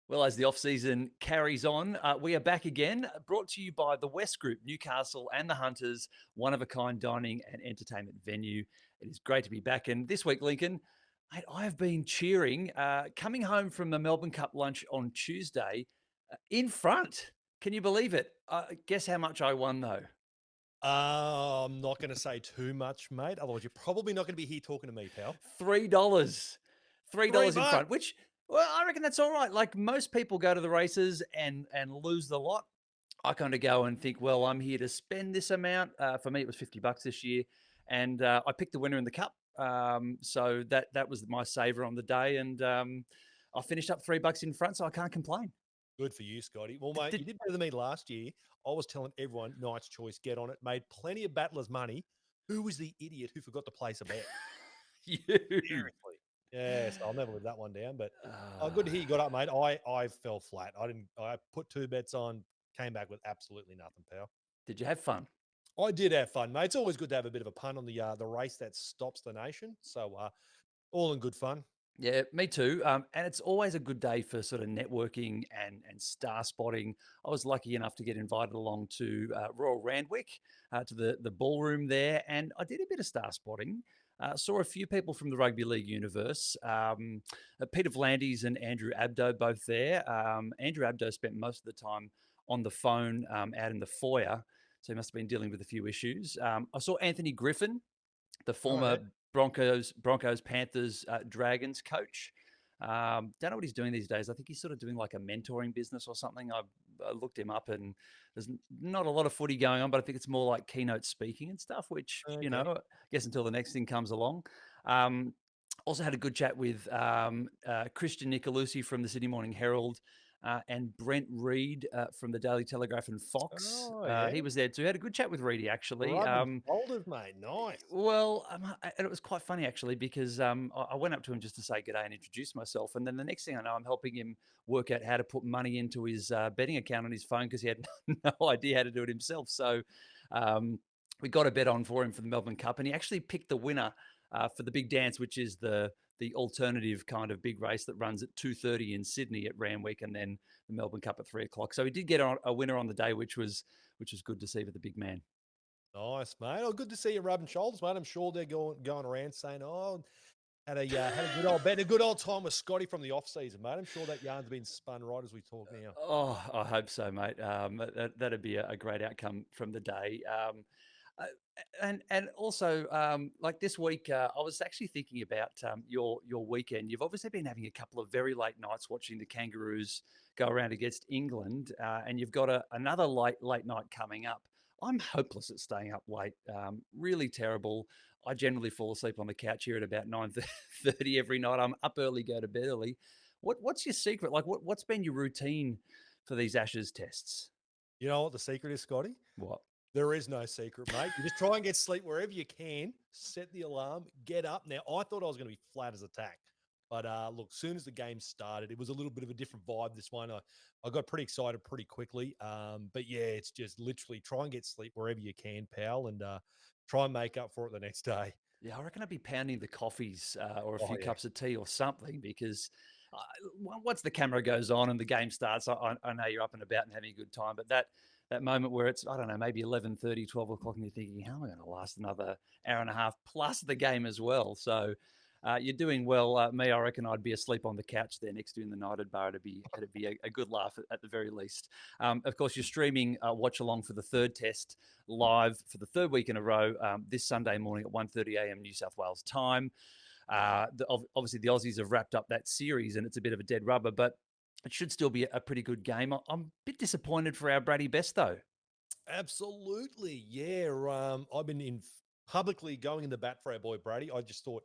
Well, as the off-season carries on, we are back again, brought to you by the West Group, Newcastle and the Hunters, one-of-a-kind dining and entertainment venue. It is great to be back. And this week, Lincoln, mate, I have been cheering, coming home from the Melbourne Cup lunch on Tuesday, in front. Can you believe it? Guess how much I won, though? I'm not going to say too much, mate. Otherwise, you're probably not going to be here talking to me, pal. $3. Three $3 in bucks. front, which, well, I reckon that's all right. Like most people go to the races and lose the lot. I kind of go and think, well, I'm here to spend this amount. For me, it was $50 this year, and I picked the winner in the cup. So that was my saver on the day, and I finished up $3 in front, so I can't complain. Good for you, Scotty. Well, Did, mate, did you did better than me last year. I was telling everyone, Knight's Choice, get on it. Made plenty of battlers' money. Who was the idiot who forgot to place a bet? you? Seriously. Yes, I'll never live that one down. But good to hear Uh, you got up, mate. I fell flat. I didn't. I put two bets on, came back with absolutely nothing, pal. did you have fun? I did have fun, mate. It's always good to have a bit of a pun on the race that stops the nation. So all in good fun. Yeah, me too. And it's always a good day for sort of networking and star spotting. I was lucky enough to get invited along to Royal Randwick, to the ballroom there, and I did a bit of star spotting. Saw a few people from the rugby league universe. Peter Vlandis and Andrew Abdo both there. Andrew Abdo spent most of the time on the phone out in the foyer, so he must have been dealing with a few issues. I saw Anthony Griffin, the Oh yeah. former Broncos, Panthers, Dragons coach. Don't know what he's doing these days. I think he's sort of doing like a mentoring business or something. I looked him up, and there's not a lot of footy going on, but I think it's more like keynote speaking and stuff. Which Okay. I guess until the next thing comes along. Um, Also had a good chat with Christian Nicolucci from the Sydney Morning Herald, and Brent Reed from the Daily Telegraph and Fox. Oh yeah. He was there too. Had a good chat with Reedy actually. Rubbing shoulders, mate. Nice. Well, and it was quite funny actually because I went up to him just to say good day and introduce myself, and then the next thing I know, I'm helping him work out how to put money into his betting account on his phone because he had no idea how to do it himself. So um, we got a bet on for him for the Melbourne Cup, and he actually picked the winner for the big dance, which is the alternative kind of big race that runs at 2:30 in Sydney at Randwick, and then the Melbourne Cup at 3 o'clock. So he did get a winner on the day, which was good to see for the big man. Nice, mate. Oh, good to see you rubbing shoulders, mate. I'm sure they're going around saying, "Oh, had a good old bet, a good old time with Scotty from the off season, mate." I'm sure that yarn's been spun right as we talk now. Oh, I hope so, mate. That'd be a great outcome from the day. Uh, and also, like this week, I was actually thinking about your weekend. You've obviously been having a couple of very late nights watching the Kangaroos go around against England, and you've got another late night coming up. I'm hopeless at staying up late. Really terrible. I generally fall asleep on the couch here at about 9:30 every night. I'm up early, go to bed early. What's your secret? Like, what's been your routine for these Ashes tests? You know what the secret is, Scotty? What? There is no secret, mate. You just try and get sleep wherever you can. Set the alarm, get up. Now, I thought I was going to be flat as a tack, but look, soon as the game started, it was a little bit of a different vibe. This one, I got pretty excited pretty quickly. But yeah, it's just literally try and get sleep wherever you can, pal, and try and make up for it the next day. Yeah, I reckon I'd be pounding the coffees or a Oh few yeah. cups of tea or something because once the camera goes on and the game starts, I know you're up and about and having a good time. But that moment where it's, I don't know, maybe 11:30, 12 o'clock, and you're thinking, how am I going to last another hour and a half plus the game as well? So you're doing well. Me, I reckon I'd be asleep on the couch there next to you in the United Bar. It'd be a good laugh at the very least. Of course, you're streaming watch along for the third test live for the third week in a row this Sunday morning at 1:30 a.m. New South Wales time. Obviously, the Aussies have wrapped up that series, and it's a bit of a dead rubber, but it should still be a pretty good game. I'm a bit disappointed for our Brady Best, though. Absolutely. Yeah. I've been publicly going in the bat for our boy Brady. I just thought,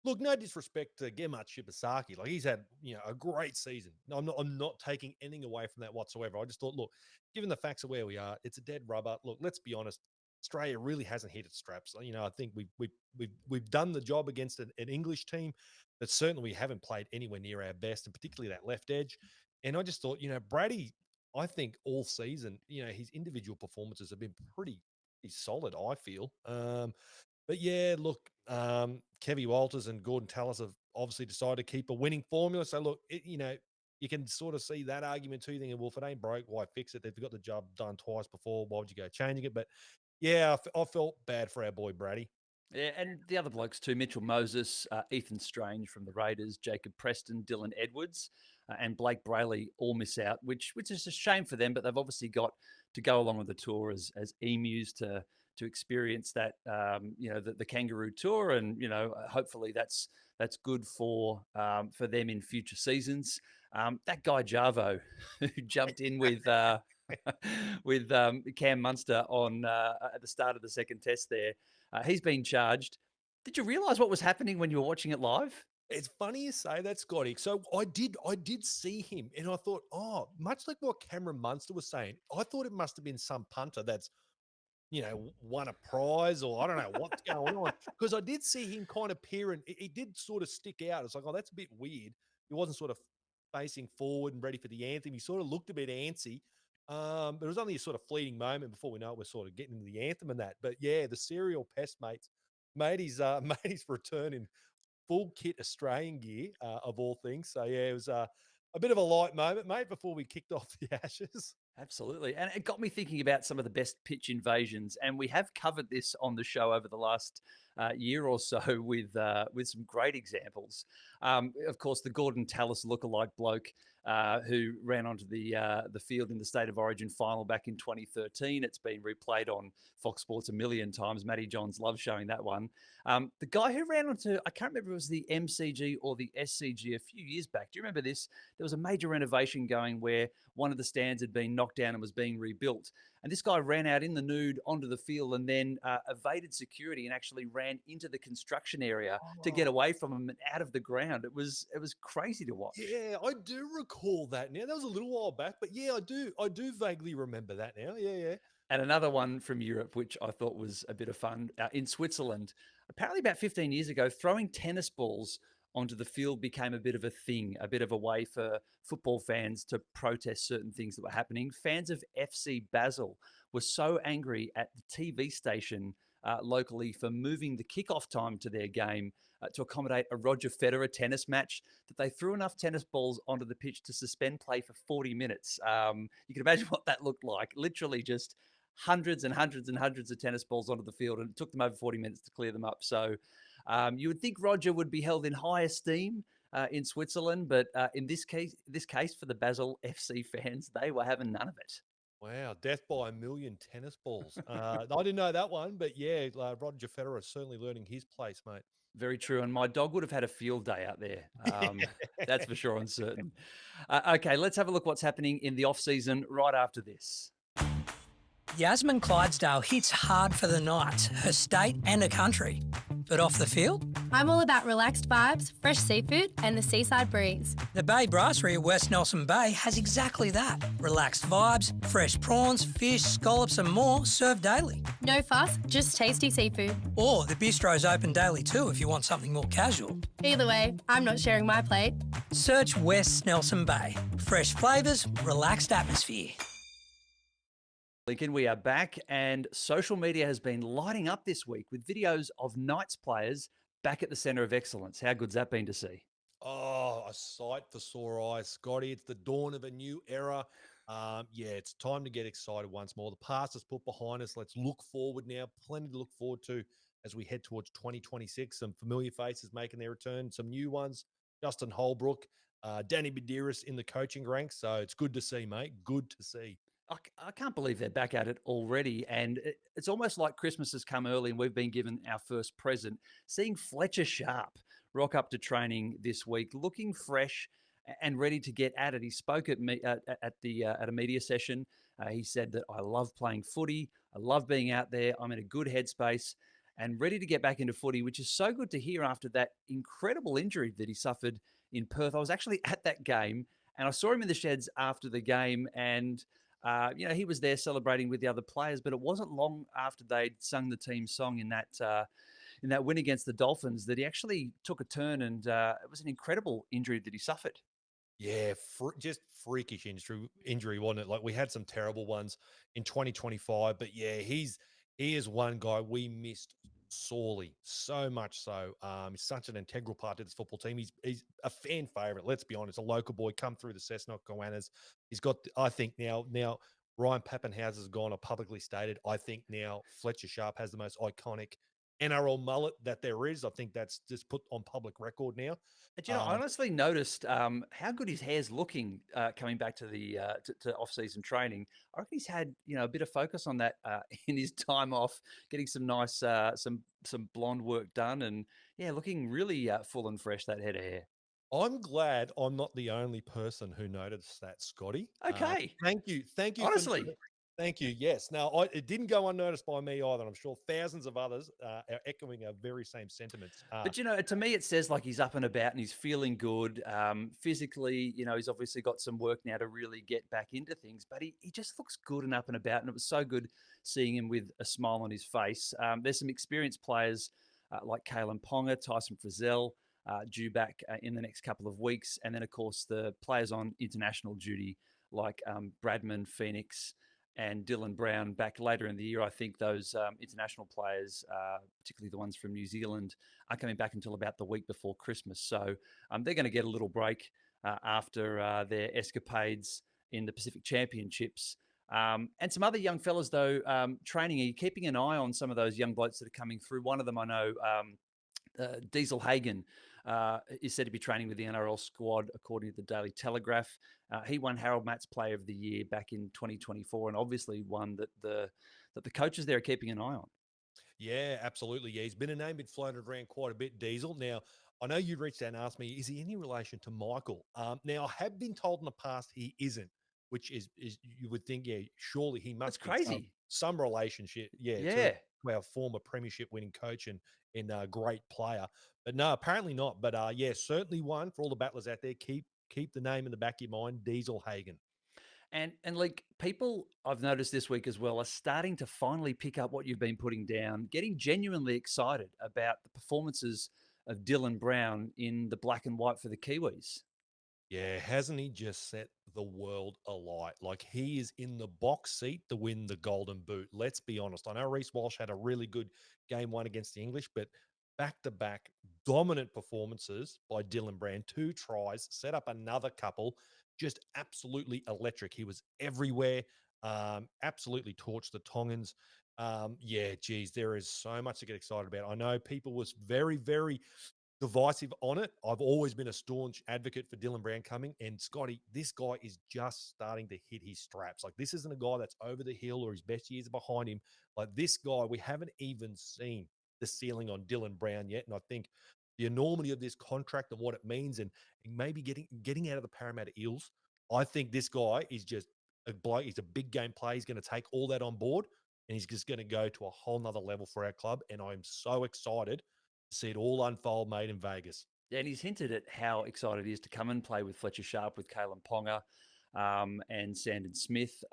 look, no disrespect to Gemart Shibasaki. Like he's had, a great season. No, I'm not taking anything away from that whatsoever. I just thought, look, given the facts of where we are, it's a dead rubber. Look, let's be honest. Australia really hasn't hit its straps. I think we've done the job against an English team, but certainly we haven't played anywhere near our best, and particularly that left edge. And I just thought, Brady, I think all season, his individual performances have been pretty solid, I feel. But yeah, look, Kevy Walters and Gordon Tallis have obviously decided to keep a winning formula. So look, you can sort of see that argument too. Thinking, well, if it ain't broke, why fix it? They've got the job done twice before. Why would you go changing it? But yeah, I felt bad for our boy Brady. Yeah, and the other blokes too, Mitchell Moses, Ethan Strange from the Raiders, Jacob Preston, Dylan Edwards, and Blake Brayley all miss out, which is a shame for them, but they've obviously got to go along with the tour as emus to experience that, the kangaroo tour, and hopefully that's good for them in future seasons. That guy Jarvo, who jumped in with with Cam Munster on at the start of the second test there. He's been charged. Did you realise what was happening when you were watching it live? It's funny you say that, Scotty. So I did see him, and I thought, oh, much like what Cameron Munster was saying, I thought it must have been some punter that's won a prize, or I don't know what's going on, because I did see him kind of peer, and it did sort of stick out. It's like, oh, that's a bit weird. He wasn't sort of facing forward and ready for the anthem. He sort of looked a bit antsy. But it was only a sort of fleeting moment before we know it, we're sort of getting into the anthem and that. But yeah, the serial pest mates made his made his return in full kit Australian gear, of all things. So yeah, it was a bit of a light moment, mate, before we kicked off the Ashes. Absolutely. And it got me thinking about some of the best pitch invasions. And we have covered this on the show over the last year or so with some great examples. Of course, the Gordon Tallis lookalike bloke who ran onto the field in the State of Origin final back in 2013. It's been replayed on Fox Sports a million times. Matty Johns loves showing that one. The guy who ran onto, I can't remember if it was the MCG or the SCG a few years back. Do you remember this? There was a major renovation going where one of the stands had been knocked down and was being rebuilt. And this guy ran out in the nude onto the field and then evaded security and actually ran into the construction area to get away from him and out of the ground. It was crazy to watch. Yeah, I do recall that now. That was a little while back, but yeah, I do vaguely remember that now. Yeah, yeah. And another one from Europe, which I thought was a bit of fun, in Switzerland. Apparently, about 15 years ago, throwing tennis balls onto the field became a bit of a thing, a bit of a way for football fans to protest certain things that were happening. Fans of FC Basel were so angry at the TV station locally for moving the kickoff time to their game to accommodate a Roger Federer tennis match that they threw enough tennis balls onto the pitch to suspend play for 40 minutes. You can imagine what that looked like. Literally just hundreds and hundreds and hundreds of tennis balls onto the field, and it took them over 40 minutes to clear them up. So you would think Roger would be held in high esteem in Switzerland, but in this case for the Basel FC fans, they were having none of it. Wow, death by a million tennis balls. I didn't know that one, but yeah, Roger Federer is certainly learning his place, mate. Very true. And my dog would have had a field day out there. That's for sure and certain. Okay, let's have a look what's happening in the off-season right after this. Yasmin Clydesdale hits hard for the Knights, her state and her country. But off the field? I'm all about relaxed vibes, fresh seafood and the seaside breeze. The Bay Brasserie at West Nelson Bay has exactly that. Relaxed vibes, fresh prawns, fish, scallops and more served daily. No fuss, just tasty seafood. Or the bistro's open daily too if you want something more casual. Either way, I'm not sharing my plate. Search West Nelson Bay. Fresh flavours, relaxed atmosphere. Lincoln, we are back, and social media has been lighting up this week with videos of Knights players back at the centre of excellence. How good's that been to see? Oh, a sight for sore eyes, Scotty. It's the dawn of a new era. Yeah, it's time to get excited once more. The past is put behind us. Let's look forward now. Plenty to look forward to as we head towards 2026. Some familiar faces making their return, some new ones. Justin Holbrook, Danny Badiris in the coaching ranks. So it's good to see, mate. Good to see. I can't believe they're back at it already. And it's almost like Christmas has come early and we've been given our first present. Seeing Fletcher Sharp rock up to training this week, looking fresh and ready to get at it. He spoke at a media session. He said that I love playing footy. I love being out there. I'm in a good headspace and ready to get back into footy, which is so good to hear after that incredible injury that he suffered in Perth. I was actually at that game and I saw him in the sheds after the game, and he was there celebrating with the other players, but it wasn't long after they'd sung the team song in that win against the Dolphins that he actually took a turn, and it was an incredible injury that he suffered. Yeah, just freakish injury, wasn't it? Like, we had some terrible ones in 2025, but yeah, he is one guy we missed sorely, so much so. He's such an integral part to this football team. He's a fan favorite. Let's be honest, a local boy come through the Cessnock Goannas. He's got, I think now Ryan Pappenhausen has gone or publicly stated. I think now Fletcher Sharp has the most iconic NRL mullet that there is. I think that's just put on public record now. But I honestly noticed how good his hair's looking coming back to the to off-season training. I reckon he's had a bit of focus on that in his time off, getting some nice some blonde work done, and looking really full and fresh, that head of hair. I'm glad I'm not the only person who noticed that, Scotty. Okay, Thank you. honestly. Thank you. Yes. Now, it didn't go unnoticed by me either. I'm sure thousands of others are echoing our very same sentiments. But to me, it says like he's up and about and he's feeling good. Physically, he's obviously got some work now to really get back into things. But he just looks good and up and about, and it was so good seeing him with a smile on his face. There's some experienced players like Kalen Ponga, Tyson Frizzell, due back in the next couple of weeks, and then of course the players on international duty like Bradman, Phoenix, and Dylan Brown back later in the year. I think those international players, particularly the ones from New Zealand, are coming back until about the week before Christmas. So they're going to get a little break after their escapades in the Pacific Championships. And some other young fellas, though, training. Are you keeping an eye on some of those young blokes that are coming through? One of them I know, Diesel Hagen, is said to be training with the NRL squad, according to the Daily Telegraph. He won Harold Matt's Player of the Year back in 2024, and obviously one that the coaches there are keeping an eye on. Yeah, absolutely. Yeah, he's been a name been floated around quite a bit, Diesel. Now, I know you reached out and asked me, is he any relation to Michael? Now, I have been told in the past he isn't, which is you would think, yeah, surely he must. That's crazy. Some relationship, Yeah. to our former premiership winning coach and great player. But no, apparently not. But yeah, certainly one for all the battlers out there. Keep the name in the back of your mind, Diesel Hagen. And like people I've noticed this week as well are starting to finally pick up what you've been putting down, getting genuinely excited about the performances of Dylan Brown in the black and white for the Kiwis. Yeah, hasn't he just set the world alight? Like he is in the box seat to win the Golden Boot. Let's be honest. I know Reece Walsh had a really good game one against the English, but back-to-back dominant performances by Dylan Brown, 2 tries, set up another couple, just absolutely electric. He was everywhere, absolutely torched the Tongans. Yeah, geez, there is so much to get excited about. I know people was very, very divisive on it. I've always been a staunch advocate for Dylan Brown coming. And Scotty, this guy is just starting to hit his straps. Like this isn't a guy that's over the hill or his best years are behind him. Like this guy, we haven't even seen the ceiling on Dylan Brown yet. And I think the enormity of this contract and what it means, and maybe getting out of the Parramatta Eels, I think this guy is just a bloke. He's a big game player. He's going to take all that on board, and he's just going to go to a whole nother level for our club. And I'm so excited to see it all unfold, made in Vegas. Yeah, and he's hinted at how excited he is to come and play with Fletcher Sharp, with Kalen Ponga, and Sandon Smith.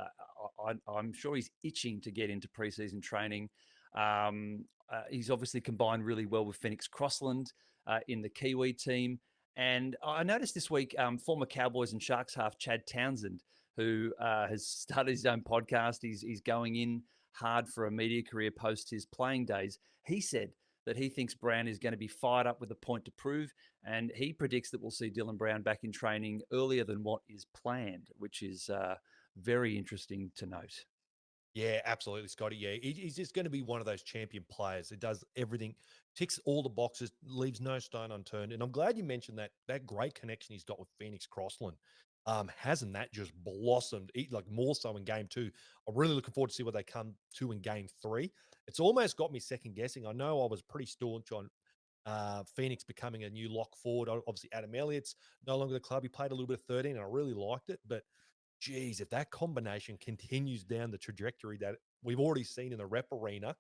I'm sure he's itching to get into preseason training. He's obviously combined really well with Phoenix Crossland in the Kiwi team. And I noticed this week, former Cowboys and Sharks half Chad Townsend, who has started his own podcast. He's going in hard for a media career post his playing days. He said that he thinks Brown is going to be fired up with a point to prove, and he predicts that we'll see Dylan Brown back in training earlier than what is planned, which is very interesting to note. Yeah, absolutely, Scotty. Yeah, he's just going to be one of those champion players. It does everything, ticks all the boxes, leaves no stone unturned. And I'm glad you mentioned that great connection he's got with Phoenix Crossland. Hasn't that just blossomed like more so in game 2? I'm really looking forward to see what they come to in game 3. It's almost got me second guessing. I know I was pretty staunch on Phoenix becoming a new lock forward. Obviously, Adam Elliott's no longer the club. He played a little bit of 13, and I really liked it. But geez, if that combination continues down the trajectory that we've already seen in the rep arena,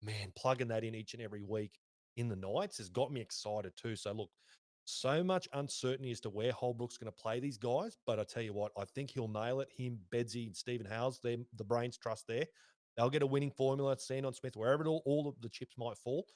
man, plugging that in each and every week in the Knights has got me excited too. So look, so much uncertainty as to where Holbrook's going to play these guys, but I tell you what, I think he'll nail it. Him, Bedsy, and Stephen Howes, the brains trust there. They'll get a winning formula at Sandon Smith, wherever all of the chips might fall.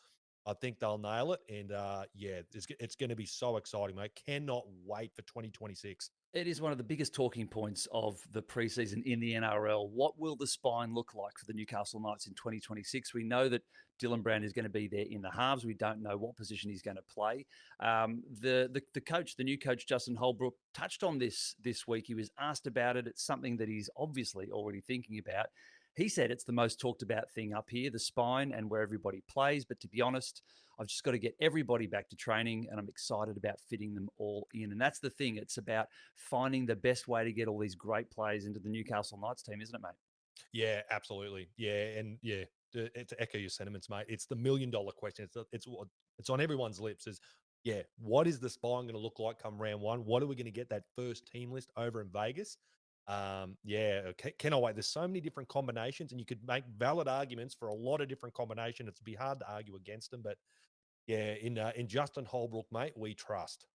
I think they'll nail it. And yeah, it's going to be so exciting, mate. Cannot wait for 2026. It is one of the biggest talking points of the preseason in the NRL. What will the spine look like for the Newcastle Knights in 2026? We know that Dylan Brown is going to be there in the halves. We don't know what position he's going to play. The coach, the new coach, Justin Holbrook, touched on this week. He was asked about it. It's something that he's obviously already thinking about. He said it's the most talked about thing up here, the spine and where everybody plays. But to be honest, I've just got to get everybody back to training and I'm excited about fitting them all in. And that's the thing. It's about finding the best way to get all these great players into the Newcastle Knights team, isn't it, mate? Yeah, absolutely. Yeah, and yeah, to echo your sentiments, mate, it's the $1,000,000 question. It's on everyone's lips. Is yeah, what is the spine going to look like come round one? What are we going to get that first team list over in Vegas? Yeah, can I wait? There's so many different combinations, and you could make valid arguments for a lot of different combinations. It'd be hard to argue against them, but yeah, in Justin Holbrook, mate, we trust.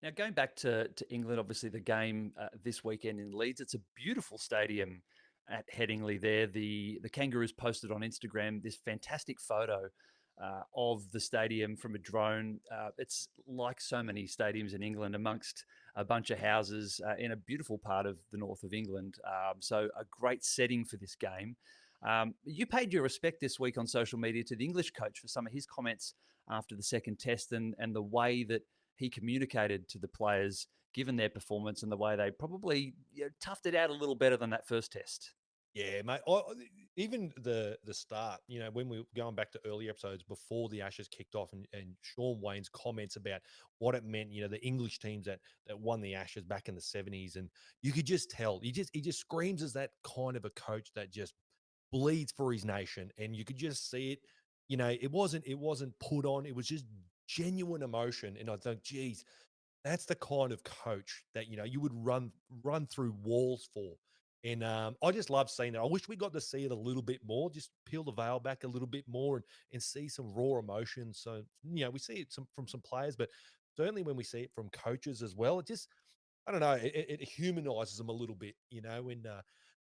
Now, going back to England, obviously the game this weekend in Leeds, it's a beautiful stadium at Headingley there. The Kangaroos posted on Instagram this fantastic photo of the stadium from a drone. It's like so many stadiums in England amongst a bunch of houses in a beautiful part of the north of England. So a great setting for this game. You paid your respect this week on social media to the English coach for some of his comments after the second test and the way that he communicated to the players, given their performance and the way they probably toughed it out a little better than that first test. Yeah, mate. Even the start, when we were going back to early episodes before the Ashes kicked off, and Sean Wayne's comments about what it meant, the English teams that won the Ashes back in the 70s, and you could just tell he just screams as that kind of a coach that just bleeds for his nation, and you could just see it. It wasn't put on; it was just genuine emotion, and I thought, geez, that's the kind of coach that you would run through walls for. And I just love seeing it. I wish we got to see it a little bit more. Just peel the veil back a little bit more and see some raw emotion. So we see it from some players, but certainly when we see it from coaches as well, it just I don't know. It humanizes them a little bit, And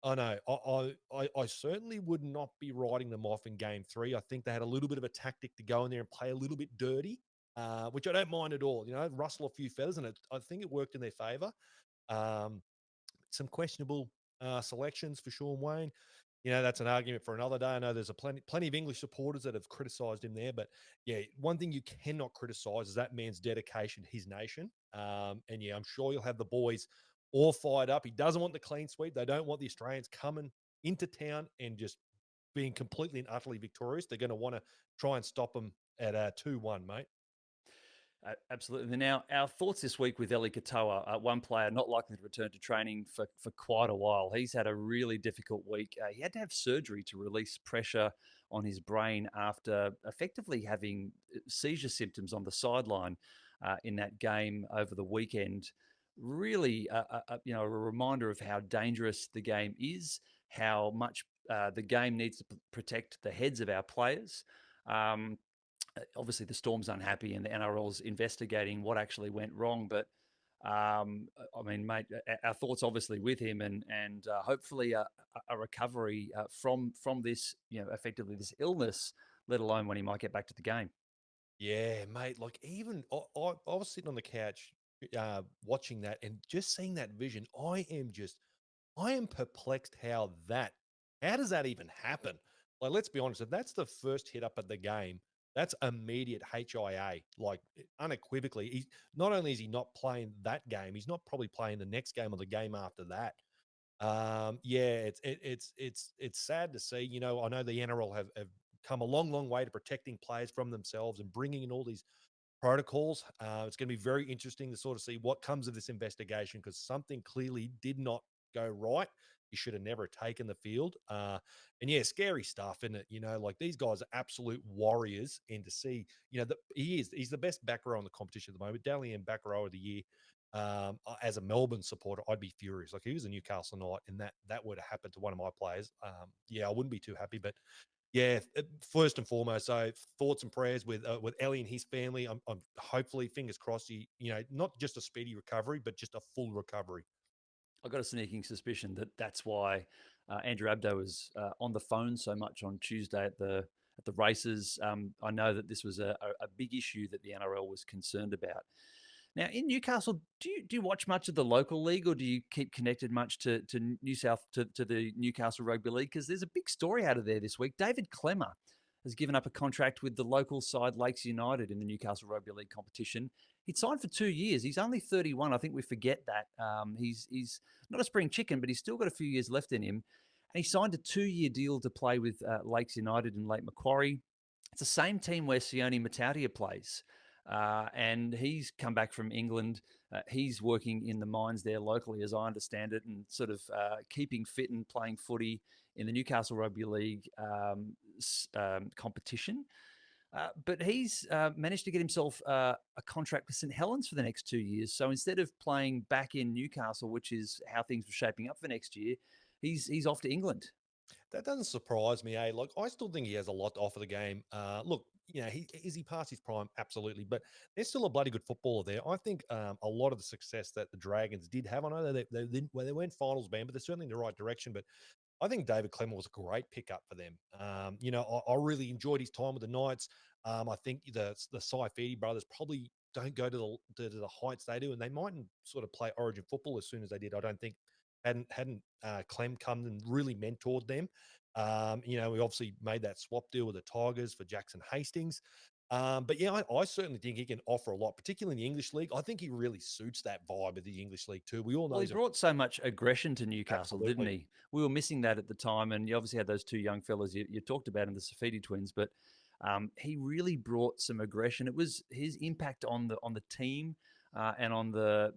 I know I certainly would not be writing them off in Game 3. I think they had a little bit of a tactic to go in there and play a little bit dirty, which I don't mind at all. Rustle a few feathers, and I think it worked in their favour. Um, some questionable selections for Sean Wayne. That's an argument for another day. I know there's plenty of English supporters that have criticised him there, but yeah, one thing you cannot criticise is that man's dedication to his nation. And yeah, I'm sure you'll have the boys all fired up. He doesn't want the clean sweep. They don't want the Australians coming into town and just being completely and utterly victorious. They're going to want to try and stop them at 2-1, mate. Absolutely. Now, our thoughts this week with Eli Katoa, one player not likely to return to training for quite a while. He's had a really difficult week. He had to have surgery to release pressure on his brain after effectively having seizure symptoms on the sideline in that game over the weekend. Really, a reminder of how dangerous the game is, how much the game needs to protect the heads of our players. Obviously, the Storm's unhappy and the NRL's investigating what actually went wrong. But I mean, mate, our thoughts obviously with him, and hopefully a recovery from this, effectively this illness, let alone when he might get back to the game. Yeah, mate. Like even I was sitting on the couch watching that and just seeing that vision. I am perplexed how does that even happen? Like, let's be honest, if that's the first hit up at the game, that's immediate HIA, like unequivocally. He's not only is he not playing that game, he's not probably playing the next game or the game after that. Yeah, it's sad to see. I know the NRL have come a long way to protecting players from themselves and bringing in all these protocols. It's going to be very interesting to sort of see what comes of this investigation, because something clearly did not go right. He should have never taken the field. And yeah, scary stuff, isn't it? Like these guys are absolute warriors. And to see, that he's the best back row in the competition at the moment. Dally M back row of the year. As a Melbourne supporter, I'd be furious. Like, he was a Newcastle Knight and that would have happened to one of my players. Yeah, I wouldn't be too happy, but yeah, first and foremost, so thoughts and prayers with Ellie and his family. I'm hopefully, fingers crossed, not just a speedy recovery, but just a full recovery. I've got a sneaking suspicion that that's why Andrew Abdo was on the phone so much on Tuesday at the races. I know that this was a big issue that the NRL was concerned about. Now in Newcastle, do you watch much of the local league, or do you keep connected much to the Newcastle Rugby League? Because there's a big story out of there this week. David Clemmer has given up a contract with the local side Lakes United in the Newcastle Rugby League competition. He'd signed for 2 years. He's only 31. I think we forget that. He's not a spring chicken, but he's still got a few years left in him. And he signed a 2-year deal to play with Lakes United in Lake Macquarie. It's the same team where Sione Matautia plays. And he's come back from England. He's working in the mines there locally, as I understand it, and sort of keeping fit and playing footy in the Newcastle Rugby League competition. But he's managed to get himself a contract with St Helens for the next 2 years. So instead of playing back in Newcastle, which is how things were shaping up for next year, he's off to England. That doesn't surprise me, eh? Like, I still think he has a lot to offer the game. Look, is he past his prime? Absolutely. But there's still a bloody good footballer there. I think a lot of the success that the Dragons did have, I know they weren't finals band, but they're certainly in the right direction. But I think David Clemmer was a great pickup for them. I really enjoyed his time with the Knights. I think the Saifidi brothers probably don't go to the heights they do, and they mightn't sort of play Origin football as soon as they did. I don't think hadn't Clem come and really mentored them. We obviously made that swap deal with the Tigers for Jackson Hastings. But yeah, I certainly think he can offer a lot, particularly in the English league. I think he really suits that vibe of the English league too. We all know Well, he brought so much aggression to Newcastle, didn't he? We were missing that at the time, and you obviously had those two young fellas you talked about in the Safidi twins, but he really brought some aggression. It was his impact on the team and on the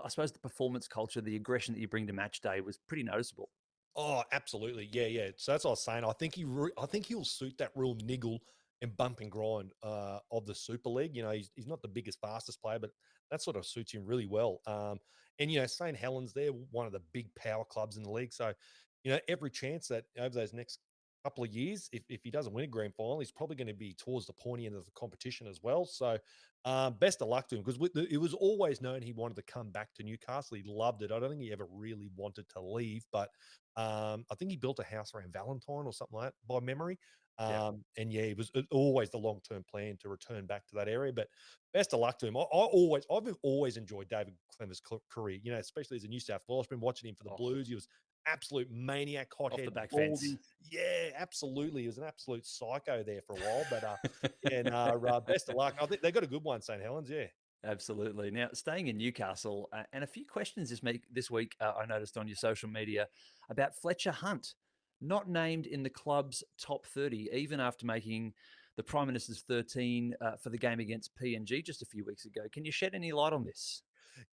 I suppose the performance culture, the aggression that you bring to match day was pretty noticeable. Oh, absolutely. Yeah, yeah. So that's what I was saying. I think he'll suit that real niggle and bump and grind of the Super League. He's not the biggest, fastest player, but that sort of suits him really well. And St Helens, they're one of the big power clubs in the league. So, every chance that over those next couple of years, if he doesn't win a grand final, he's probably going to be towards the pointy end of the competition as well. So, best of luck to him, because it was always known he wanted to come back to Newcastle. He loved it. I don't think he ever really wanted to leave, but I think he built a house around Valentine or something like that by memory. And yeah, it was always the long-term plan to return back to that area. But best of luck to him. I've always enjoyed David Clemmer's career, especially as a New South Wales. I've been watching him for the Blues. He was absolute maniac, hothead, Off the back baldy. fence. Yeah, absolutely. He was an absolute psycho there for a while. But best of luck. I think they got a good one, St Helens. Yeah. Absolutely. Now, staying in Newcastle, and a few questions this week I noticed on your social media about Fletcher Hunt, not named in the club's top 30, even after making the Prime Minister's 13 for the game against PNG just a few weeks ago. Can you shed any light on this?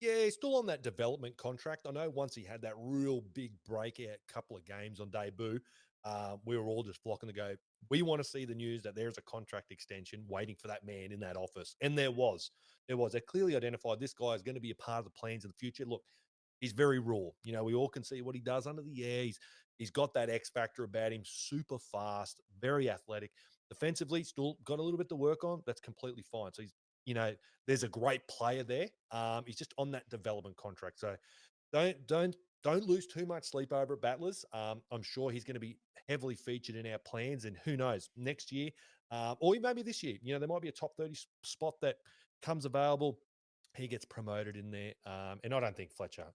Yeah, he's still on that development contract. I know once he had that real big breakout couple of games on debut, we were all just flocking to go, we want to see the news that there's a contract extension waiting for that man in that office. And there was. They clearly identified this guy is going to be a part of the plans in the future. Look, he's very raw. We all can see what he does under the air. He's got that X factor about him, super fast, very athletic. Defensively, still got a little bit to work on. That's completely fine. So there's a great player there. He's just on that development contract. So don't lose too much sleep over at Battlers. I'm sure he's going to be heavily featured in our plans, and who knows, next year, or maybe this year, there might be a top 30 spot that comes available. He gets promoted in there. And I don't think Fletcher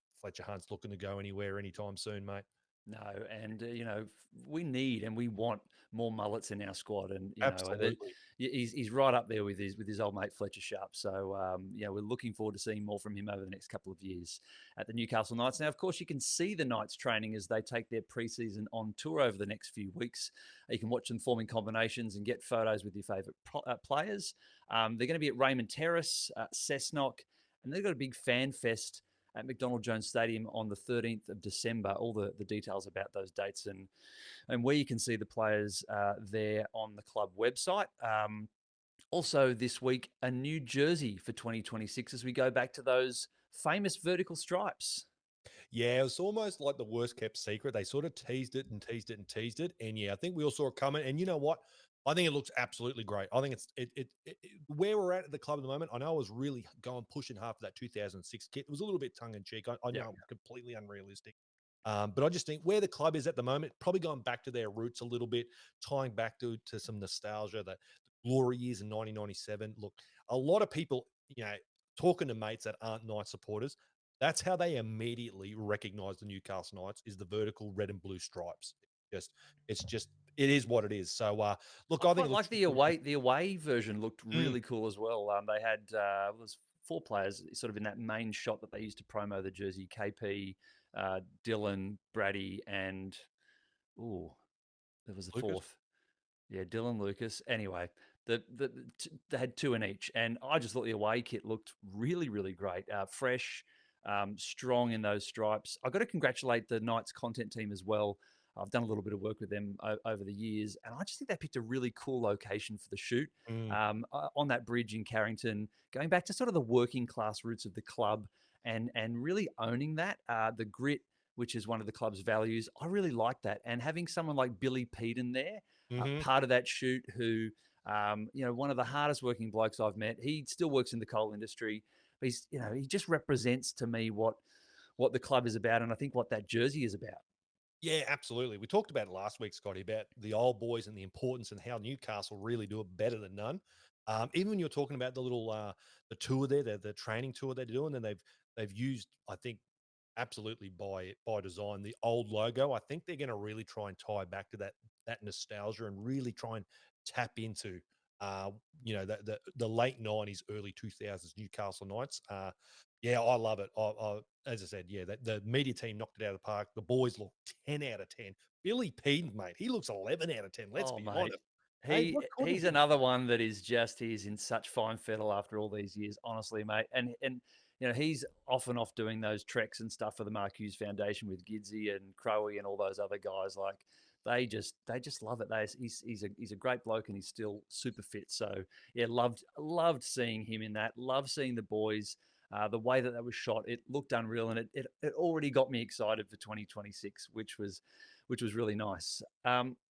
Hunt's looking to go anywhere anytime soon, mate. No, and we need and we want more mullets in our squad, and Absolutely. he's right up there with his old mate Fletcher Sharp. So we're looking forward to seeing more from him over the next couple of years at the Newcastle Knights. Now, of course, you can see the Knights training as they take their preseason on tour over the next few weeks. You can watch them forming combinations and get photos with your favourite players. They're going to be at Raymond Terrace, Cessnock, and they've got a big fan fest at McDonald Jones Stadium on the 13th of December. All the details about those dates and where you can see the players there on the club website. Also this week, a new jersey for 2026 as we go back to those famous vertical stripes. Yeah, it was almost like the worst kept secret. They sort of teased it and teased it and teased it. And yeah, I think we all saw it coming. And you know what? I think it looks absolutely great. I think it's where we're at the club at the moment. I know I was really pushing hard for that 2006 kit. It was a little bit tongue in cheek. I know it was completely unrealistic. But I just think where the club is at the moment, probably going back to their roots a little bit, tying back to some nostalgia, the glory years in 1997. Look, a lot of people, talking to mates that aren't Knights supporters, that's how they immediately recognize the Newcastle Knights is the vertical red and blue stripes. It is what it is. So, look, I I think quite it like looks the away version looked Mm. really cool as well. They had was 4 players sort of in that main shot that they used to promo the jersey: KP, Dylan, Brady, and there was a Lucas. fourth. Yeah, Dylan Lucas. Anyway, they had 2 in each, and I just thought the away kit looked really, really great. Fresh, strong in those stripes. I've got to congratulate the Knights content team as well. I've done a little bit of work with them over the years, and I just think they picked a really cool location for the shoot Mm. on that bridge in Carrington, going back to sort of the working class roots of the club and really owning that the grit, which is one of the club's values. I really like that, and having someone like Billy Peden there, Mhm. part of that shoot, who one of the hardest working blokes I've met. He still works in the coal industry, but he just represents to me what the club is about, and I think what that jersey is about. Yeah, absolutely. We talked about it last week, Scotty, about the old boys and the importance and how Newcastle really do it better than none. Even when you're talking about the little the tour there, the training tour they're doing, and they've used, I think, absolutely by design, the old logo. I think they're going to really try and tie back to that nostalgia and really try and tap into uh, the late '90s, early 2000s Newcastle Knights. Yeah, I love it. As I said, yeah, the media team knocked it out of the park. The boys look 10 out of 10. Billy Peden, mate, he looks 11 out of 10. Let's Oh, be mate. honest. Hey, He's another one that he's in such fine fettle after all these years, honestly, mate. And he's off and off doing those treks and stuff for the Mark Hughes Foundation with Gidsy and Crowy and all those other guys. Like they just love it. He's a great bloke, and he's still super fit. So yeah, loved seeing him in that. Love seeing the boys. The way that was shot, it looked unreal, and it already got me excited for 2026, which was really nice.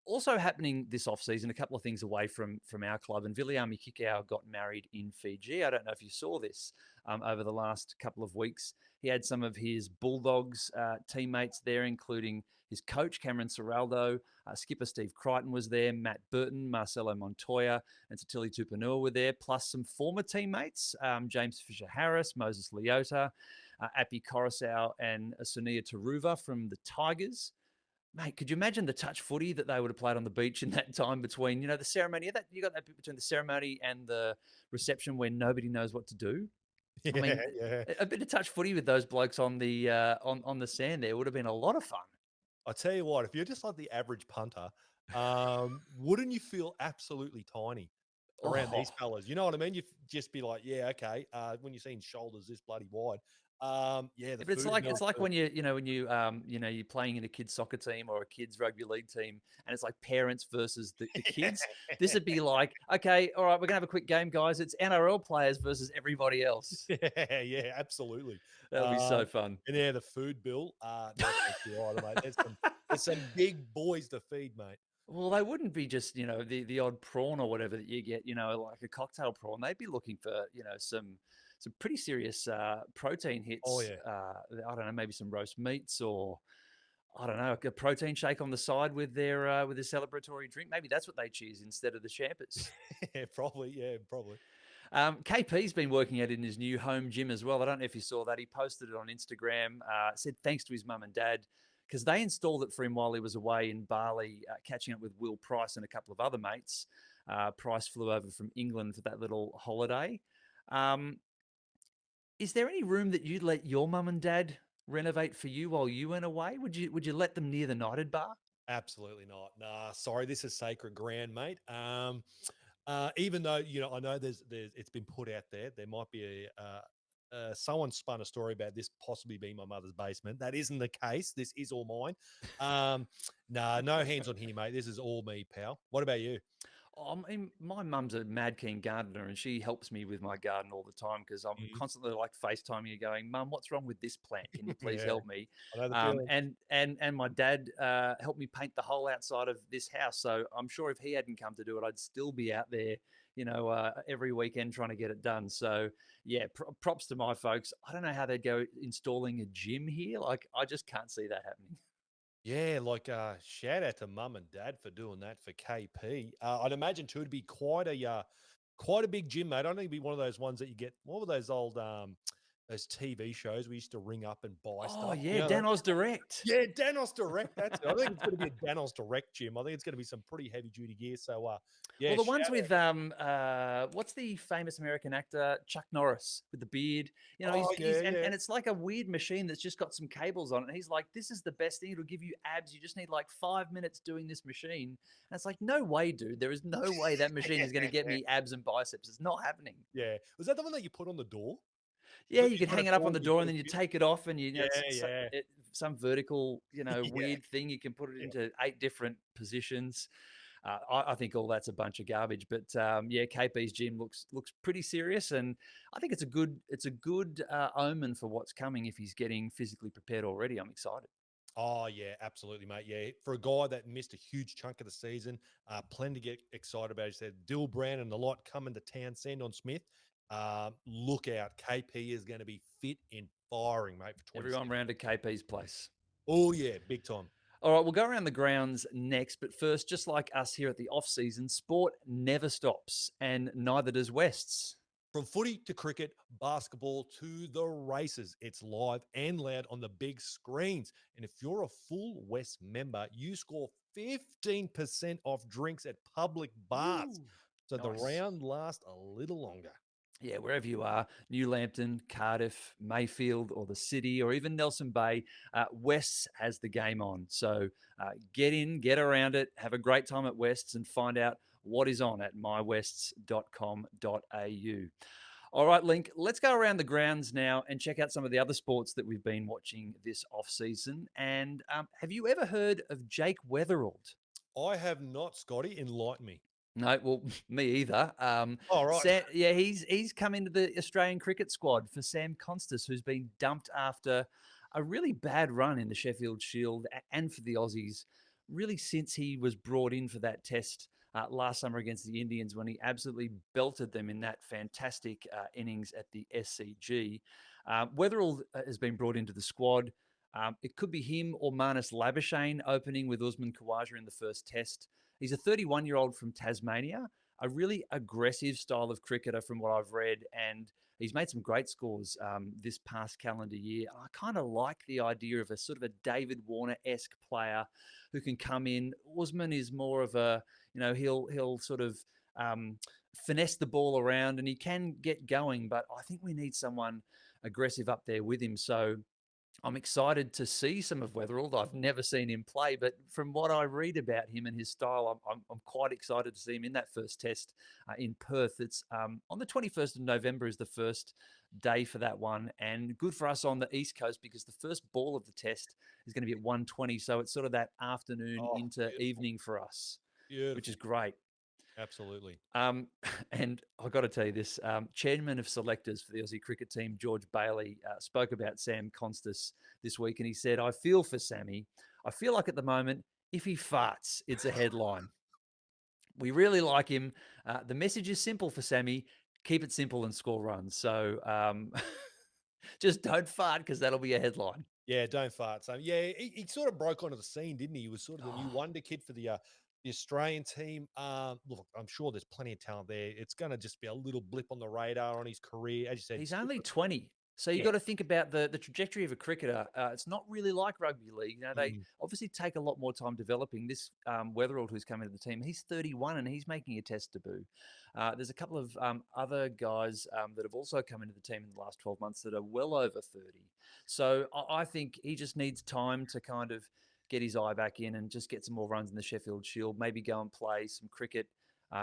Also happening this off-season, a couple of things away from our club, and Viliami Kikau got married in Fiji. I don't know if you saw this over the last couple of weeks. He had some of his Bulldogs teammates there, including his coach, Cameron Serraldo, skipper Steve Crichton was there, Matt Burton, Marcelo Montoya, and Satili Tupanua were there, plus some former teammates, James Fisher-Harris, Moses Leota, Api Coruscant, and Sonia Taruva from the Tigers. Mate, could you imagine the touch footy that they would have played on the beach in that time between, the ceremony? You got that bit between the ceremony and the reception where nobody knows what to do. I mean, yeah. a bit of touch footy with those blokes on the on the sand there would have been a lot of fun. I tell you what, if you're just like the average punter, wouldn't you feel absolutely tiny around these Oh, fellas? You know what I mean? You'd just be like, yeah, okay. When you're seeing shoulders this bloody wide, yeah, the but it's food like melts. when you're playing in a kids soccer team or a kids rugby league team, and it's like parents versus the kids. This would be like, okay, all right, we're gonna have a quick game, guys. It's NRL players versus everybody else. Yeah, yeah, absolutely. That would be so fun. And yeah, the food bill, no, thank you either, mate. There's some big boys to feed, mate. Well, they wouldn't be just, the odd prawn or whatever that you get, like a cocktail prawn. They'd be looking for, some pretty serious protein Oh hits. yeah. I don't know, maybe some roast meats, or I don't know, a protein shake on the side with their celebratory drink. Maybe that's what they choose instead of the champers. Yeah, probably. Yeah, probably. KP's been working out in his new home gym as well. I don't know if you saw that. He posted it on Instagram, said thanks to his mum and dad, because they installed it for him while he was away in Bali, catching up with Will Price and a couple of other mates. Price flew over from England for that little holiday. Um, is there any room that you'd let your mum and dad renovate for you while you went away? Would you let them near the Knighted Bar? Absolutely not. Nah, sorry, this is sacred ground, mate. Even though I know there's it's been put out there, there might be someone spun a story about this possibly being my mother's basement. That isn't the case. This is all mine. Nah, no hands on here, mate. This is all me, pal. What about you? I mean, my mum's a mad keen gardener, and she helps me with my garden all the time because I'm Mhm. constantly like FaceTiming her, going, "Mum, what's wrong with this plant? Can you please Yeah, help me?" I know the feeling. And my dad helped me paint the whole outside of this house. So I'm sure if he hadn't come to do it, I'd still be out there, every weekend trying to get it done. So yeah, props to my folks. I don't know how they'd go installing a gym here. Like, I just can't see that happening. Yeah, like shout out to mum and dad for doing that for KP. I'd imagine too it'd be quite a quite a big gym, mate. I don't think it'd be one of those ones that you get. What were those old those TV shows we used to ring up and buy Oh stuff? yeah, You know, Danos Direct. yeah, Danos Direct. That's it. I think it's going to be a Danos Direct gym. I think it's going to be some pretty heavy duty gear. So, yeah. Well, the ones shout with what's the famous American actor Chuck Norris with the beard? You know, Oh, yeah, and it's like a weird machine that's just got some cables on it. And he's like, "This is the best thing. It'll give you abs. You just need like 5 minutes doing this machine." And it's like, no way, dude. There is no way that machine is going to get me abs and biceps. It's not happening. Yeah. Was that the one that you put on the door? Yeah, That you you can put hang it it up on forward the and you door put and it then you in? take it off and you know Yeah. some vertical, Yeah. weird thing. You can put it Yeah. into 8 different positions. I think all that's a bunch of garbage, but yeah, KP's gym looks pretty serious, and I think it's a good omen for what's coming if he's getting physically prepared already. I'm excited. Oh, yeah, absolutely, mate. Yeah, for a guy that missed a huge chunk of the season, plenty to get excited about. He said Dill Brand and a lot coming to Townsend on Smith. Look out. KP is going to be fit and firing, mate, for 26. Everyone round to KP's place. Oh, yeah, big time. All right, we'll go around the grounds next, but first, just like us here at the off season, sport never stops, and neither does Wests. From footy to cricket, basketball to the races, it's live and loud on the big screens. And if you're a full West member, you score 15% off drinks at public bars. Ooh, So the nice. round lasts a little longer. Yeah, wherever you are, New Lambton, Cardiff, Mayfield, or the city, or even Nelson Bay, Wests has the game on. So get in, get around it, have a great time at Wests, and find out what is on at mywests.com.au. All right, Link, let's go around the grounds now and check out some of the other sports that we've been watching this off season. And have you ever heard of Jake Weatherald? I have not, Scotty. Enlighten me. No, well, me either. All right. Yeah, he's come into the Australian cricket squad for Sam Constas, who's been dumped after a really bad run in the Sheffield Shield and for the Aussies, really since he was brought in for that test last summer against the Indians when he absolutely belted them in that fantastic innings at the SCG. Weatherall has been brought into the squad. It could be him or Marnus Labuschagne opening with Usman Khawaja in the first test. He's a 31-year-old from Tasmania, a really aggressive style of cricketer from what I've read, and he's made some great scores this past calendar year. I kind of like the idea of a sort of a David Warner-esque player who can come in. Usman is more of a, he'll sort of finesse the ball around and he can get going, but I think we need someone aggressive up there with him. So I'm excited to see some of Weatherald. I've never seen him play, but from what I read about him and his style, I'm quite excited to see him in that first test in Perth. It's on the 21st of November is the first day for that one, and good for us on the East Coast because the first ball of the test is going to be at 1:20, so it's sort of that afternoon into beautiful. evening for us, Beautiful. which is great. Absolutely. And I've got to tell you this, chairman of selectors for the Aussie cricket team, George Bailey, spoke about Sam Constas this week, and he said, "I feel for Sammy. I feel like at the moment, if he farts, it's a headline. We really like him. The message is simple for Sammy. Keep it simple and score runs. So just don't fart because that'll be a headline." Yeah, don't fart. So yeah, he sort of broke onto the scene, didn't he? He was sort of the new wonder kid for the Australian team. Look, I'm sure there's plenty of talent there. It's going to just be a little blip on the radar on his career, as you said. He's only 20. So you've Yeah. got to think about the trajectory of a cricketer. It's not really like rugby league. They obviously take a lot more time developing. This Weatherald, who's come into the team, he's 31 and he's making a test debut. There's a couple of other guys that have also come into the team in the last 12 months that are well over 30. So I think he just needs time to kind of get his eye back in and just get some more runs in the Sheffield Shield, maybe go and play some cricket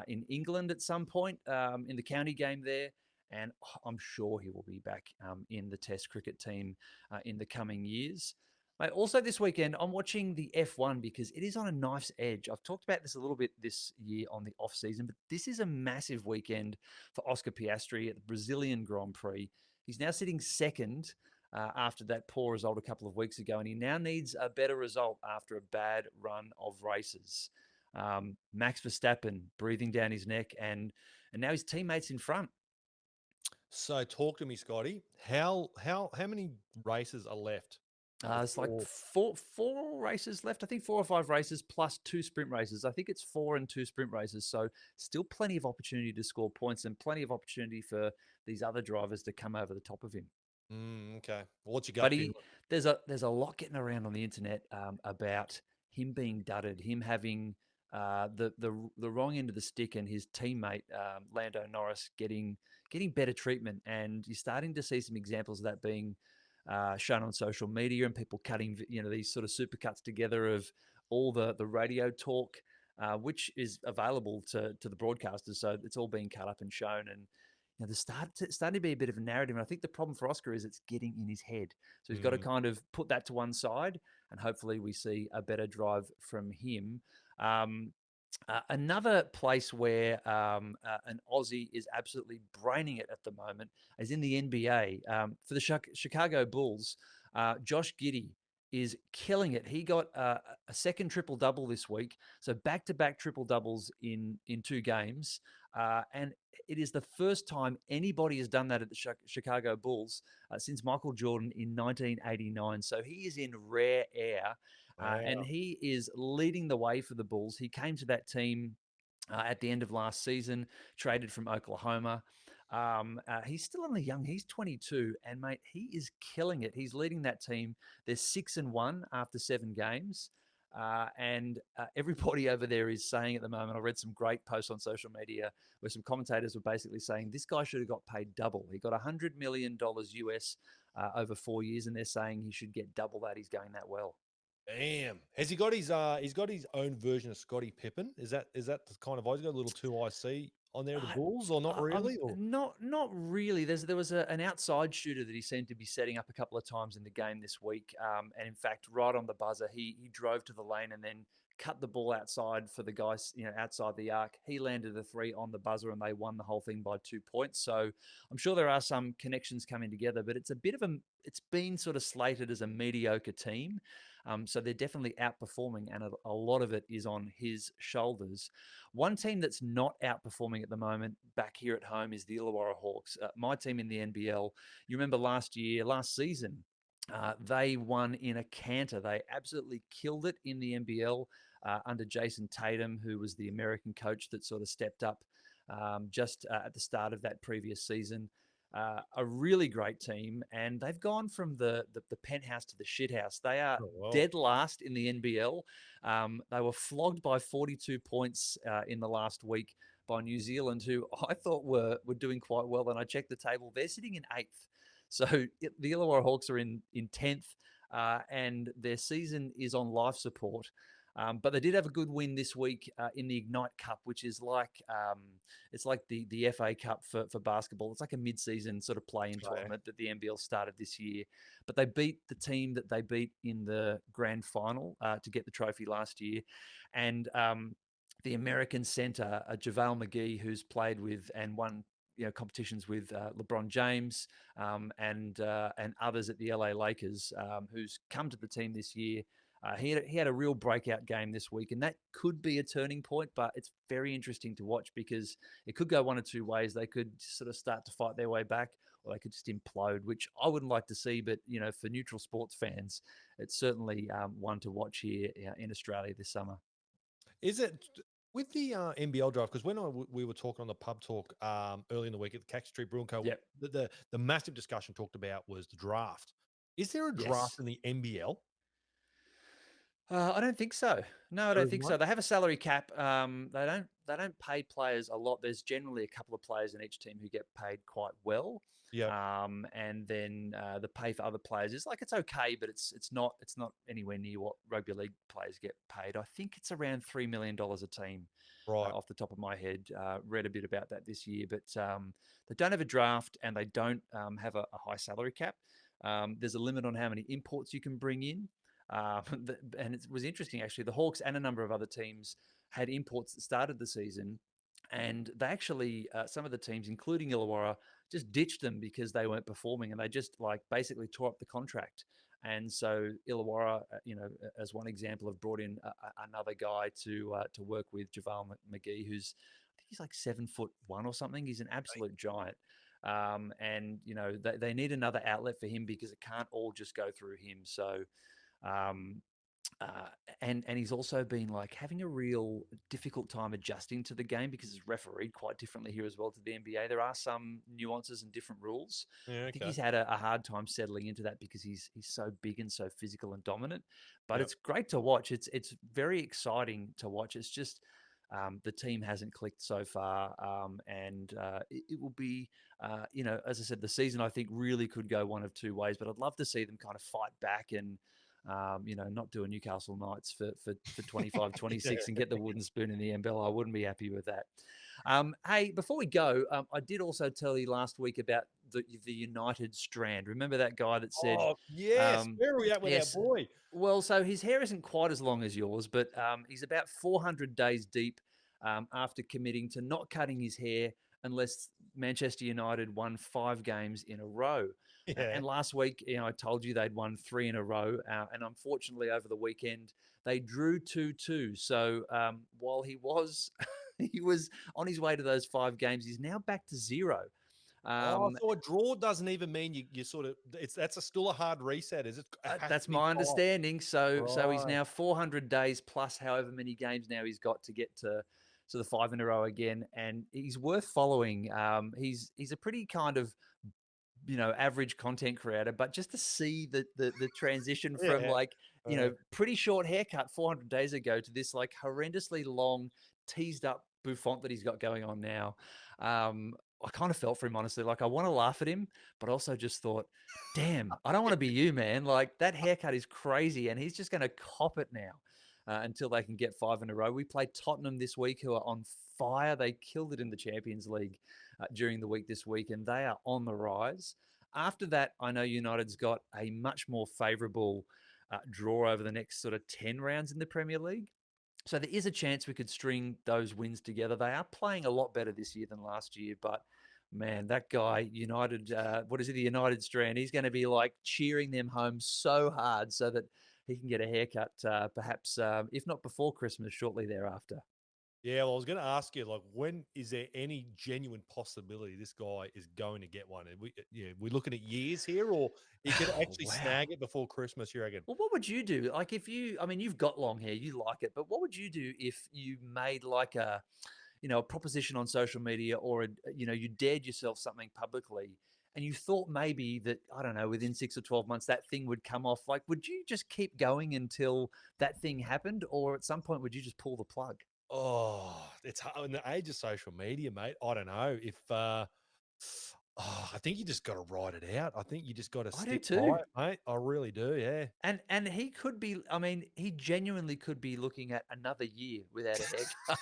in England at some point in the county game there. And I'm sure he will be back in the Test cricket team in the coming years. Mate, also this weekend, I'm watching the F1 because it is on a knife's edge. I've talked about this a little bit this year on the off season, but this is a massive weekend for Oscar Piastri at the Brazilian Grand Prix. He's now sitting second after that poor result a couple of weeks ago, and he now needs a better result after a bad run of races. Max Verstappen breathing down his neck, and now his teammates in front. So talk to me, Scotty. How many races are left? It's like four races left. I think 4 or 5 races plus 2 sprint races. I think it's 4 and 2 sprint races. So still plenty of opportunity to score points and plenty of opportunity for these other drivers to come over the top of him. Okay. Well, what's your But gut feeling? there's a lot getting around on the internet about him being dudded, him having the wrong end of the stick, and his teammate Lando Norris getting better treatment. And you're starting to see some examples of that being shown on social media, and people cutting these sort of supercuts together of all the radio talk, which is available to the broadcasters. So it's all being cut up and shown, and there's starting to be a bit of a narrative. And I think the problem for Oscar is it's getting in his head. So he's got to kind of put that to one side, and hopefully we see a better drive from him. Another place where an Aussie is absolutely braining it at the moment is in the NBA. For the Chicago Bulls, Josh Giddey is killing it. He got a second triple-double this week, so back-to-back triple-doubles in 2 games. And it is the first time anybody has done that at the Chicago Bulls since Michael Jordan in 1989. So he is in rare air. And he is leading the way for the Bulls. He came to that team at the end of last season, traded from Oklahoma. He's still only young. He's 22, and mate, he is killing it. He's leading that team. They're 6-1 after 7 games. And everybody over there is saying at the moment, I read some great posts on social media where some commentators were basically saying this guy should have got paid double. He got $100 million US over 4 years, and they're saying he should get double that. He's going that well. Damn. Has he got his own version of Scottie Pippen? Is that the kind of, he's got a little 2IC on there, the Bulls, or not really? Or? Not really. There was an outside shooter that he seemed to be setting up a couple of times in the game this week. And in fact, right on the buzzer, he drove to the lane and then cut the ball outside for the guys, outside the arc. He landed a 3 on the buzzer, and they won the whole thing by 2 points. So I'm sure there are some connections coming together, but it's it's been sort of slated as a mediocre team. So they're definitely outperforming, and a lot of it is on his shoulders. One team that's not outperforming at the moment back here at home is the Illawarra Hawks. My team in the NBL. You remember last season, they won in a canter. They absolutely killed it in the NBL under Jason Tatum, who was the American coach that sort of stepped up just at the start of that previous season. A really great team, and they've gone from the penthouse to the shithouse. They are dead last in the NBL. They were flogged by 42 points in the last week by New Zealand, who I thought were doing quite well. And I checked the table; they're sitting in 8th. So the Illawarra Hawks are in 10th, and their season is on life support. But they did have a good win this week in the Ignite Cup, which is like it's like the FA Cup for basketball. It's like a mid-season sort of play-in tournament that the NBL started this year. But they beat the team that they beat in the grand final to get the trophy last year, and the American centre JaVale McGee, who's played with and won competitions with LeBron James and others at the LA Lakers, who's come to the team this year. He had a real breakout game this week, and that could be a turning point, but it's very interesting to watch because it could go one or two ways. They could sort of start to fight their way back, or they could just implode, which I wouldn't like to see. But, for neutral sports fans, it's certainly one to watch here in Australia this summer. Is it with the NBL draft? Because when we were talking on the pub talk early in the week at the Cax Street Brewing Co, the massive discussion talked about was the draft. Is there a draft in the NBL? I don't think so. No, I don't think so. They have a salary cap. They don't pay players a lot. There's generally a couple of players in each team who get paid quite well. Yeah. And then the pay for other players is it's okay, but it's not anywhere near what rugby league players get paid. I think it's around $3 million a team. Right. Off the top of my head, read a bit about that this year, but they don't have a draft and they don't have a high salary cap. There's a limit on how many imports you can bring in. And it was interesting, actually. The Hawks and a number of other teams had imports that started the season, and they actually, some of the teams, including Illawarra, just ditched them because they weren't performing, and they just basically tore up the contract. And so Illawarra, as one example, have brought in another guy to work with, JaVale McGee, who's I think he's like 7'1" or something. He's an absolute giant. And, they need another outlet for him because it can't all just go through him. So, um, and he's also been like having a real difficult time adjusting to the game because it's refereed quite differently here as well to the NBA. There are some nuances and different rules. Yeah, I think okay. he's had a hard time settling into that because he's so big and so physical and dominant. But Yep. it's great to watch. It's very exciting to watch. It's just the team hasn't clicked so far, and it will be, as I said, the season I think really could go one of two ways. But I'd love to see them kind of fight back and not do a Newcastle Knights for 25, 26 and get the wooden spoon in the NBL. I wouldn't be happy with that. Hey, before we go, I did also tell you last week about the United strand. Remember that guy that said, Oh, yes. Where are we at with yes, our boy? well, so his hair isn't quite as long as yours, but he's about 400 days deep after committing to not cutting his hair unless Manchester United won 5 games in a row. Yeah. And last week, I told you they'd won 3 in a row. And unfortunately, over the weekend, they drew 2-2. So while he was he was on his way to those 5 games, he's now back to 0. So a draw doesn't even mean you sort of still a hard reset, is it? It has That's to be my 5. understanding. So he's Right. now 400 days plus however many games now he's got to get to the 5 in a row again, and he's worth following. He's a pretty kind of average content creator, but just to see the transition from Yeah. like pretty short haircut 400 days ago to this like horrendously long teased up bouffant that he's got going on now. I kind of felt for him, honestly. Like I want to laugh at him, but also just thought, damn, I don't want to be you, man. Like that haircut is crazy, and he's just going to cop it now until they can get 5 in a row. We played Tottenham this week, who are on fire. They killed it in the Champions League during the week this week, and they are on the rise. After that, I know United's got a much more favourable draw over the next sort of 10 rounds in the Premier League. So there is a chance we could string those wins together. They are playing a lot better this year than last year, but man, that guy, United, what is it, the United strand, he's going to be like cheering them home so hard so that he can get a haircut, perhaps, if not before Christmas, shortly thereafter. Yeah, well, I was going to ask you, like, when is there any genuine possibility this guy is going to get one? We're looking at years here, or he could actually Wow. snag it before Christmas, you reckon? Well, what would you do? Like I mean, you've got long hair, you like it, but what would you do if you made like a proposition on social media, or you dared yourself something publicly and you thought maybe that, I don't know, within 6 or 12 months, that thing would come off? Like, would you just keep going until that thing happened? Or at some point, would you just pull the plug? Oh, it's hard in the age of social media, mate. I don't know if I think you just got to ride it out. I think you just got to I do stick by too. it, mate. I really do, yeah. And he could be, I mean, he genuinely could be looking at another year without a haircut.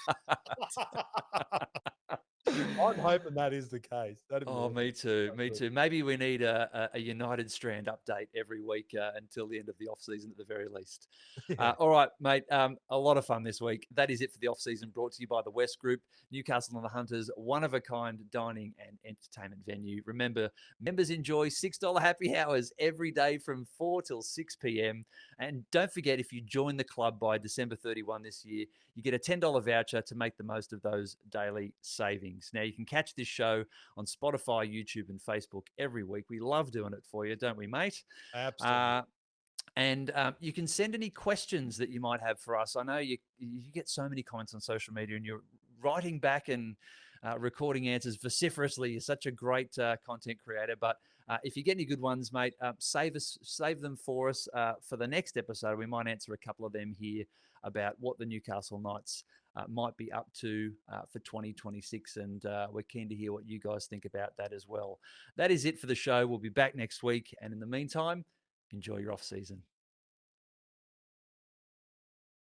I'm hoping that is the case. That'd be Oh, awesome. me too. So Me good. too. Maybe we need a United Strand update every week until the end of the off season at the very least. Yeah. All right, mate. A lot of fun this week. That is it for the off season. Brought to you by the West Group, Newcastle on the Hunters, one of a kind dining and entertainment venue. Remember, members enjoy $6 happy hours every day from 4 till 6 p.m. And don't forget, if you join the club by December 31 this year, you get a $10 voucher to make the most of those daily savings. Now, you can catch this show on Spotify, YouTube, and Facebook every week. We love doing it for you, don't we, mate? Absolutely. And you can send any questions that you might have for us. I know you get so many comments on social media, and you're writing back and recording answers vociferously. You're such a great content creator. But if you get any good ones, mate, save them for us for the next episode. We might answer a couple of them here about what the Newcastle Knights might be up to for 2026. And we're keen to hear what you guys think about that as well. That is it for the show. We'll be back next week. And in the meantime, enjoy your off season.